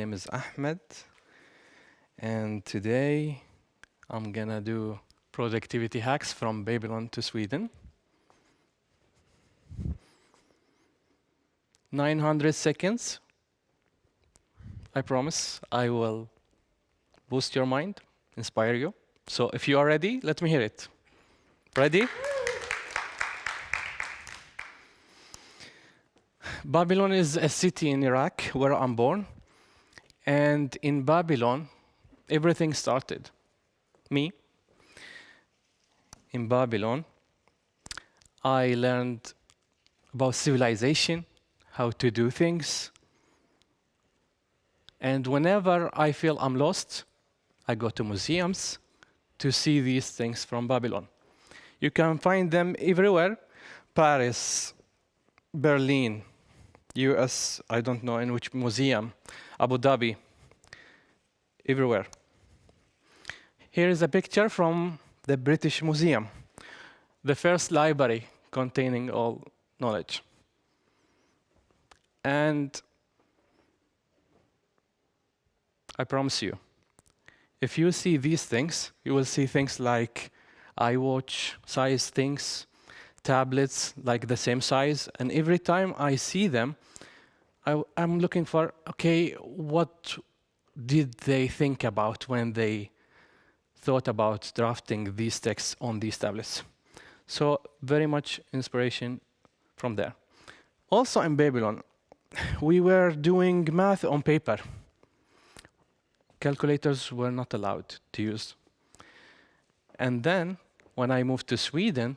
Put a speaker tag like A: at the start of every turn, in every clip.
A: name is Ahmed, and today I'm gonna do productivity hacks from Babylon to Sweden. 900 seconds. I promise I will boost your mind, inspire you. So if you are ready, let me hear it. Ready? Babylon is a city in Iraq where I'm born. And in Babylon, everything started. Me. In Babylon, I learned about civilization, how to do things. And whenever I feel I'm lost, I go to museums to see these things from Babylon. You can find them everywhere. Paris, Berlin, US, I don't know in which museum, Abu Dhabi, everywhere. Here is a picture from the British Museum, the first library containing all knowledge. And I promise you, if you see these things, you will see things like iWatch size things, tablets like the same size, and every time I see them, I'm looking for, okay, what did they think about when they thought about drafting these texts on these tablets? So very much inspiration from there. Also in Babylon, we were doing math on paper. Calculators were not allowed to use. And then, when I moved to Sweden,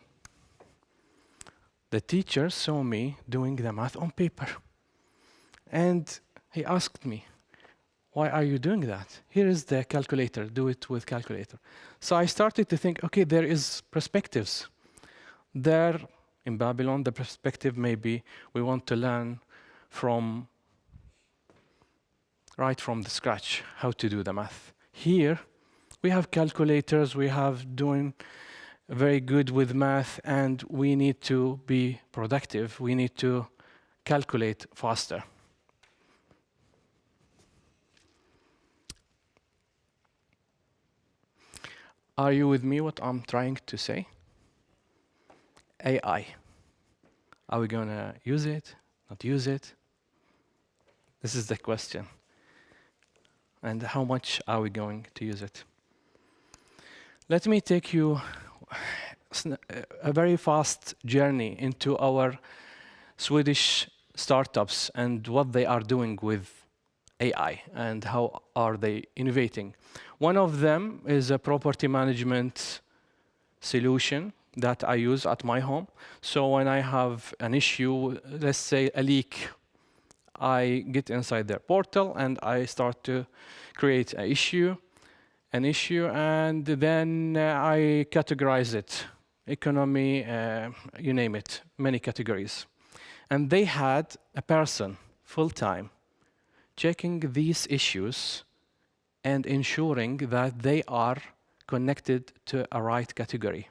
A: the teacher saw me doing the math on paper. And he asked me, why are you doing that? Here is the calculator, do it with calculator. So I started to think, okay, there is perspectives. There, in Babylon, the perspective may be we want to learn right from the scratch how to do the math. Here, we have calculators, we have doing very good with math, and we need to be productive. We need to calculate faster. Are you with me what I'm trying to say? AI. Are we going to use it, not use it? This is the question. And how much are we going to use it? Let me take you a very fast journey into our Swedish startups and what they are doing with AI and how are they innovating. One of them is a property management solution that I use at my home. So when I have an issue, let's say a leak, I get inside their portal and I start to create an issue, and then I categorize it. Economy, you name it, many categories. And they had a person full-time checking these issues and ensuring that they are connected to a right category.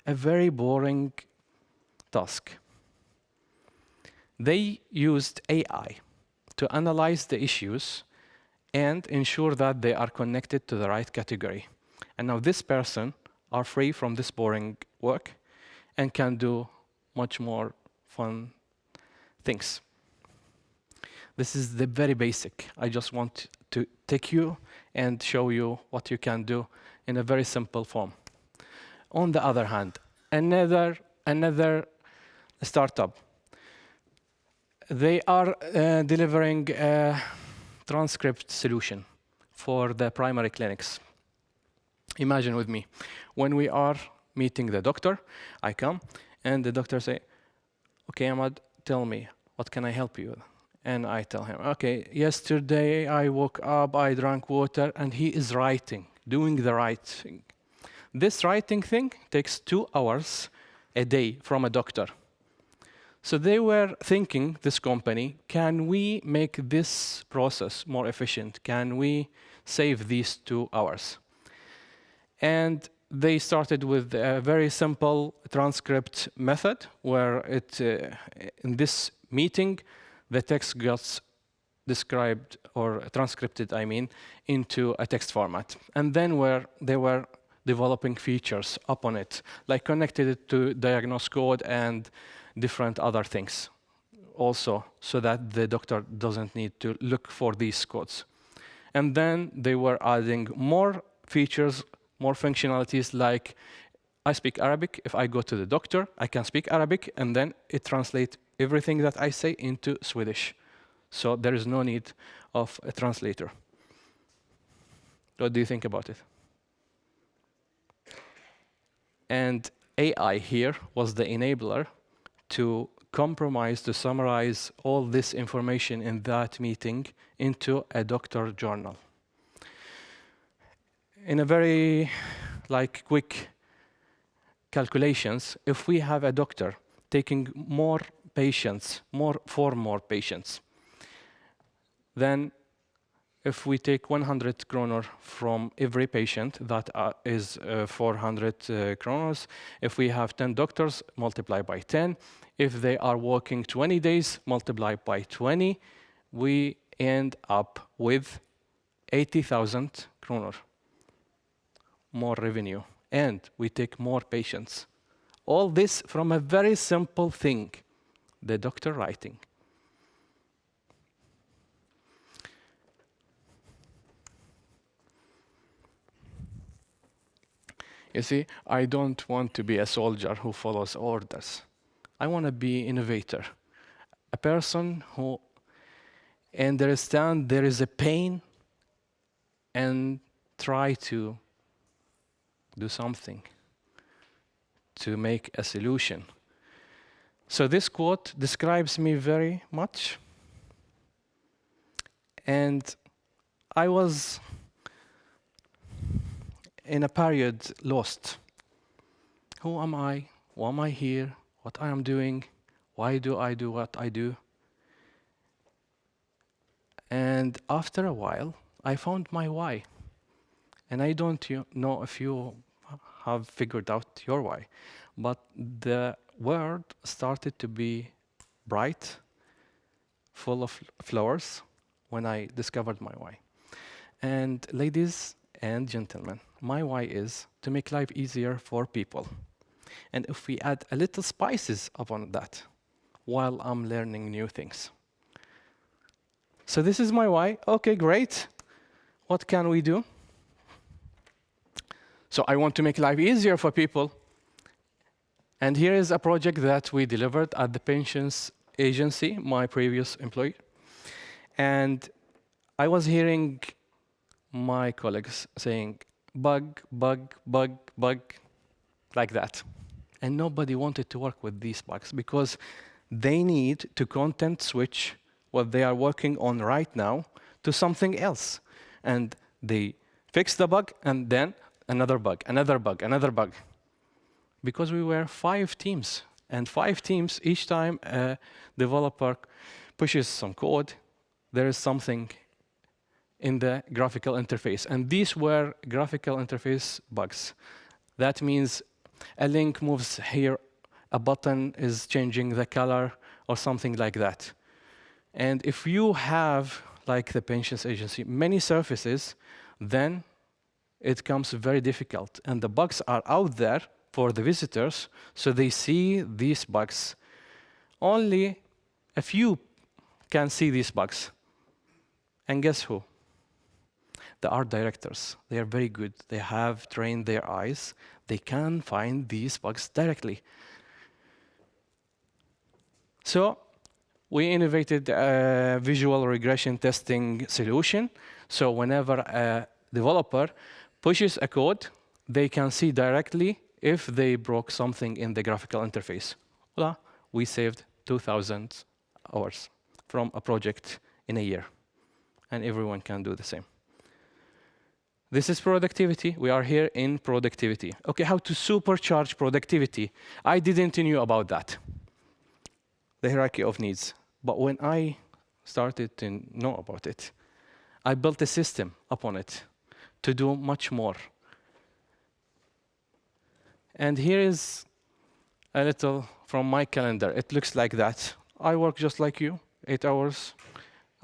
A: A very boring task. They used AI to analyze the issues and ensure that they are connected to the right category. And now this person are free from this boring work and can do much more fun things. This is the very basic. I just want to take you and show you what you can do in a very simple form. On the other hand, another startup. They are delivering a transcript solution for the primary clinics. Imagine with me, when we are meeting the doctor, I come, and the doctor say, okay, Ahmad, tell me, what can I help you with? And I tell him, okay, yesterday I woke up, I drank water, and he is writing, doing the right thing. This writing thing takes 2 hours a day from a doctor. So they were thinking, this company, can we make this process more efficient? Can we save these 2 hours? And they started with a very simple transcript method where in this meeting, the text gets described or transcripted, I mean, into a text format. And then they were developing features upon it, like connected it to diagnose code and different other things also, so that the doctor doesn't need to look for these codes. And then they were adding more features, more functionalities, like I speak Arabic. If I go to the doctor, I can speak Arabic, and then it translates everything that I say into Swedish. So there is no need of a translator. What do you think about it? And AI here was the enabler to compromise, to summarize all this information in that meeting into a doctor journal. In a very quick calculations, if we have a doctor taking more patients, four more patients, then if we take 100 kronor from every patient, that is 400 kronors. If we have 10 doctors, multiply by 10. If they are working 20 days, multiply by 20. We end up with 80,000 kronor more revenue, and we take more patients. All this from a very simple thing, the doctor writing. You see, I don't want to be a soldier who follows orders. I want to be an innovator, a person who understands there is a pain and try to do something to make a solution. So this quote describes me very much. And I was in a period lost. Who am I? Why am I here? What I am doing? Why do I do what I do? And after a while, I found my why. And I don't know if you have figured out your why, but the world started to be bright, full of flowers when I discovered my why. And ladies and gentlemen, my why is to make life easier for people. And if we add a little spices upon that, while I'm learning new things. So this is my why. Okay, great. What can we do? So I want to make life easier for people. And here is a project that we delivered at the pensions agency, my previous employer. And I was hearing my colleagues saying, bug, bug, bug, bug, like that. And nobody wanted to work with these bugs because they need to content switch what they are working on right now to something else. And they fix the bug, and then another bug, another bug, another bug. Because we were 5 teams, and 5 teams, each time a developer pushes some code, there is something in the graphical interface. And these were graphical interface bugs. That means a link moves here, a button is changing the color, or something like that. And if you have, like the pensions agency, many surfaces, then it becomes very difficult. And the bugs are out there for the visitors, so they see these bugs. Only a few can see these bugs. And guess who? The art directors. They are very good. They have trained their eyes. They can find these bugs directly. So we innovated a visual regression testing solution. So whenever a developer pushes a code, they can see directly if they broke something in the graphical interface. Voila, we saved 2,000 hours from a project in a year. And everyone can do the same. This is productivity. We are here in productivity. Okay, how to supercharge productivity. I didn't know about that, the hierarchy of needs. But when I started to know about it, I built a system upon it to do much more. And here is a little from my calendar. It looks like that. I work just like you, 8 hours.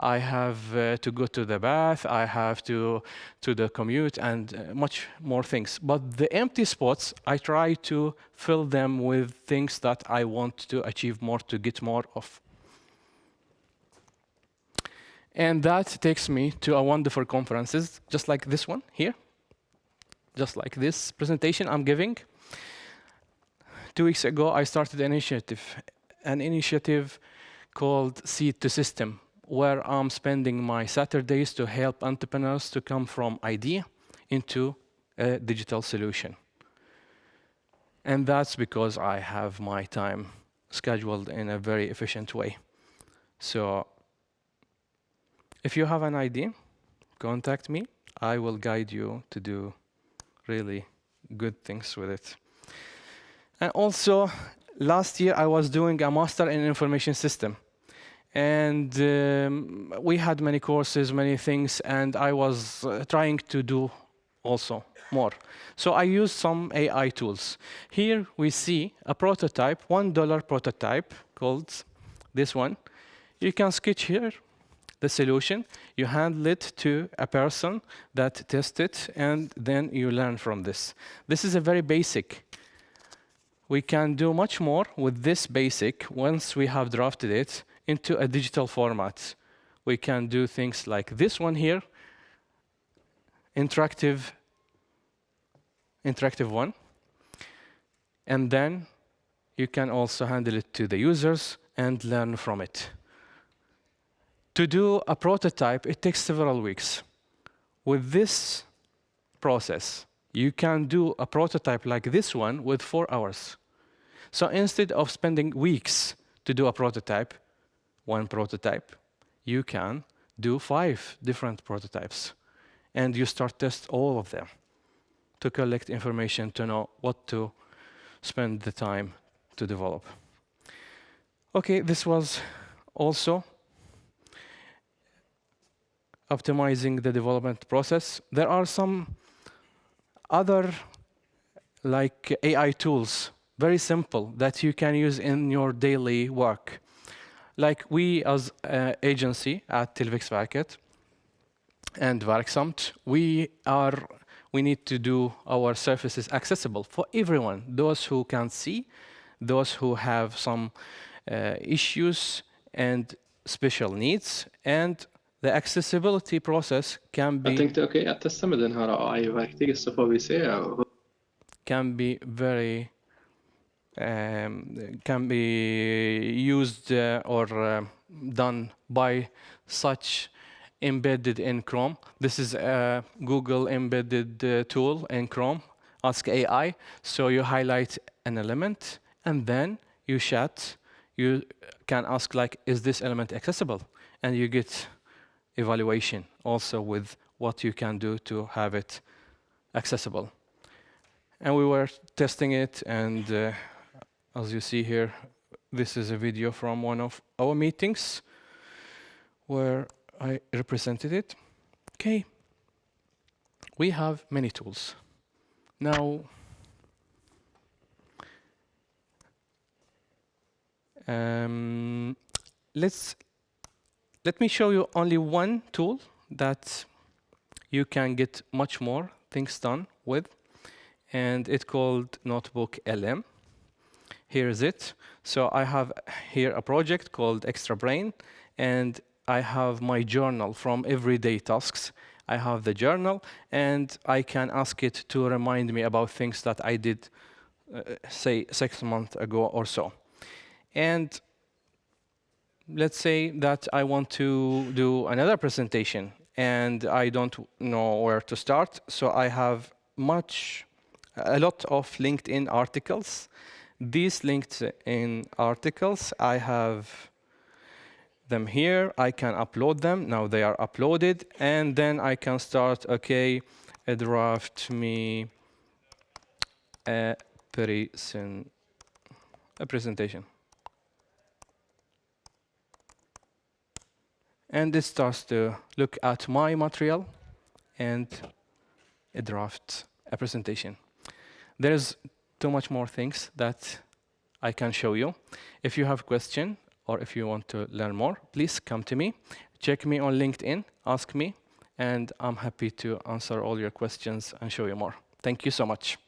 A: I have to go to the bath, I have to the commute, and much more things. But the empty spots, I try to fill them with things that I want to achieve more, to get more of. And that takes me to a wonderful conferences, just like this one here, just like this presentation I'm giving. 2 weeks ago, I started an initiative called Seed to System, where I'm spending my Saturdays to help entrepreneurs to come from idea into a digital solution. And that's because I have my time scheduled in a very efficient way. So if you have an idea, contact me. I will guide you to do really good things with it. And also, last year I was doing a master in information system. And we had many courses, many things, and I was trying to do also more. So I used some AI tools. Here we see a prototype, $1 prototype called this one. You can sketch here the solution, you hand it to a person that tests it, and then you learn from this. This is a very basic. We can do much more with this basic once we have drafted it into a digital format. We can do things like this one here, interactive one. And then you can also handle it to the users and learn from it. To do a prototype, it takes several weeks. With this process, you can do a prototype like this one with 4 hours. So instead of spending weeks to do a prototype, one prototype, you can do 5 different prototypes. And you start test all of them to collect information to know what to spend the time to develop. Okay, this was also optimizing the development process. There are some other like AI tools, very simple, that you can use in your daily work. Like we as an agency at Tillväxtverket and Verksamt, we need to do our services accessible for everyone, those who can see, those who have some issues and special needs, and the accessibility process can be...
B: Jag tänkte okej, jag testar med den här AI-verktyget så får vi se.
A: Can be very... can be used or done by such embedded in Chrome. This is a Google embedded tool in Chrome, Ask AI. So you highlight an element and then you chat. You can ask like, is this element accessible? And you get evaluation also with what you can do to have it accessible. And we were testing it, and as you see here, this is a video from one of our meetings where I represented it. Okay, we have many tools. Now, let me show you only one tool that you can get much more things done with, and it's called Notebook LM. Here is it. So I have here a project called Extra Brain, and I have my journal from everyday tasks. I have the journal, and I can ask it to remind me about things that I did, say, 6 months ago or so. And let's say that I want to do another presentation, and I don't know where to start. So I have a lot of LinkedIn articles. These LinkedIn articles, I have them here. I can upload them. Now they are uploaded. And then I can start, okay, draft me a presentation. And this starts to look at my material and draft a presentation. There's too much more things that I can show you. If you have a question or if you want to learn more, please come to me. check me on LinkedIn, ask me, and I'm happy to answer all your questions and show you more. Thank you so much.